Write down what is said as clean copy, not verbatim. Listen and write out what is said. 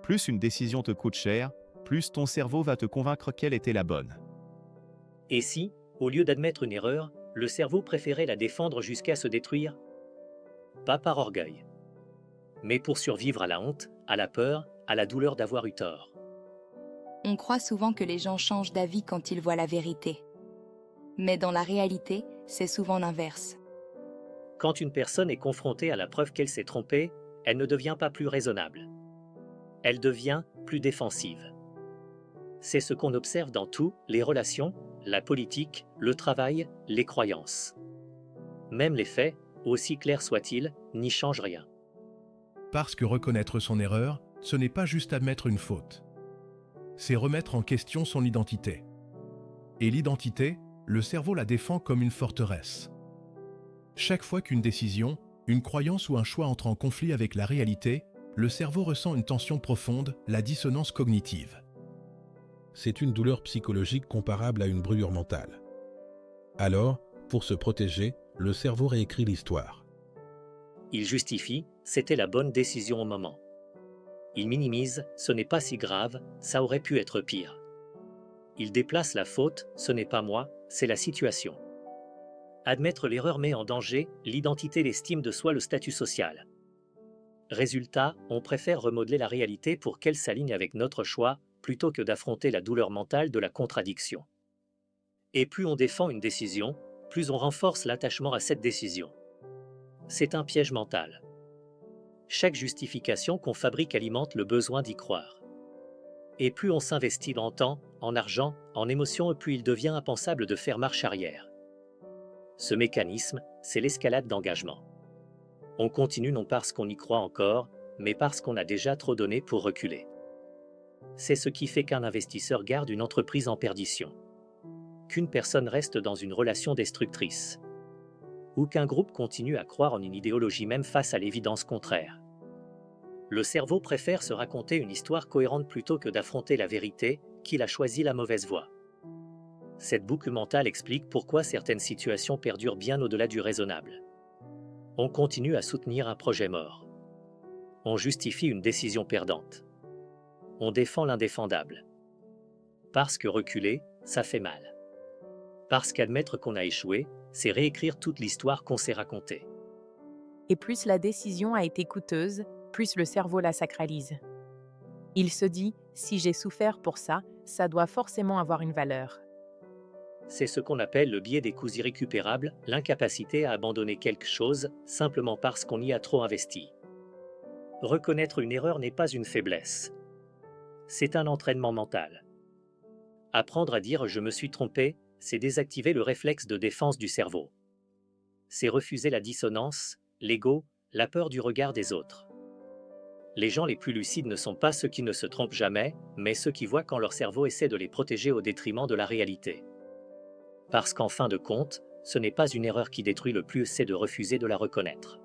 Plus une décision te coûte cher, plus ton cerveau va te convaincre qu'elle était la bonne. Et si, au lieu d'admettre une erreur, le cerveau préférait la défendre jusqu'à se détruire? Pas par orgueil, mais pour survivre à la honte, à la peur, à la douleur d'avoir eu tort. On croit souvent que les gens changent d'avis quand ils voient la vérité. Mais dans la réalité, c'est souvent l'inverse. Quand une personne est confrontée à la preuve qu'elle s'est trompée, elle ne devient pas plus raisonnable. Elle devient plus défensive. C'est ce qu'on observe dans tout, les relations, la politique, le travail, les croyances. Même les faits, aussi clairs soient-ils, n'y changent rien. Parce que reconnaître son erreur, ce n'est pas juste admettre une faute. C'est remettre en question son identité. Et l'identité, le cerveau la défend comme une forteresse. Chaque fois qu'une décision, une croyance ou un choix entre en conflit avec la réalité, le cerveau ressent une tension profonde, la dissonance cognitive. C'est une douleur psychologique comparable à une brûlure mentale. Alors, pour se protéger, le cerveau réécrit l'histoire. Il justifie, c'était la bonne décision au moment. Il minimise, ce n'est pas si grave, ça aurait pu être pire. Il déplace la faute, ce n'est pas moi, c'est la situation. Admettre l'erreur met en danger l'identité, l'estime de soi, le statut social. Résultat, on préfère remodeler la réalité pour qu'elle s'aligne avec notre choix, plutôt que d'affronter la douleur mentale de la contradiction. Et plus on défend une décision, plus on renforce l'attachement à cette décision. C'est un piège mental. Chaque justification qu'on fabrique alimente le besoin d'y croire. Et plus on s'investit en temps, en argent, en émotions, plus il devient impensable de faire marche arrière. Ce mécanisme, c'est l'escalade d'engagement. On continue non parce qu'on y croit encore, mais parce qu'on a déjà trop donné pour reculer. C'est ce qui fait qu'un investisseur garde une entreprise en perdition, qu'une personne reste dans une relation destructrice, ou qu'un groupe continue à croire en une idéologie même face à l'évidence contraire. Le cerveau préfère se raconter une histoire cohérente plutôt que d'affronter la vérité, qu'il a choisi la mauvaise voie. Cette boucle mentale explique pourquoi certaines situations perdurent bien au-delà du raisonnable. On continue à soutenir un projet mort. On justifie une décision perdante. On défend l'indéfendable. Parce que reculer, ça fait mal. Parce qu'admettre qu'on a échoué, c'est réécrire toute l'histoire qu'on s'est racontée. Et plus la décision a été coûteuse, plus le cerveau la sacralise. Il se dit, si j'ai souffert pour ça, ça doit forcément avoir une valeur. C'est ce qu'on appelle le biais des coûts irrécupérables, l'incapacité à abandonner quelque chose simplement parce qu'on y a trop investi. Reconnaître une erreur n'est pas une faiblesse. C'est un entraînement mental. Apprendre à dire « je me suis trompé », c'est désactiver le réflexe de défense du cerveau. C'est refuser la dissonance, l'ego, la peur du regard des autres. Les gens les plus lucides ne sont pas ceux qui ne se trompent jamais, mais ceux qui voient quand leur cerveau essaie de les protéger au détriment de la réalité. Parce qu'en fin de compte, ce n'est pas une erreur qui détruit le plus, c'est de refuser de la reconnaître.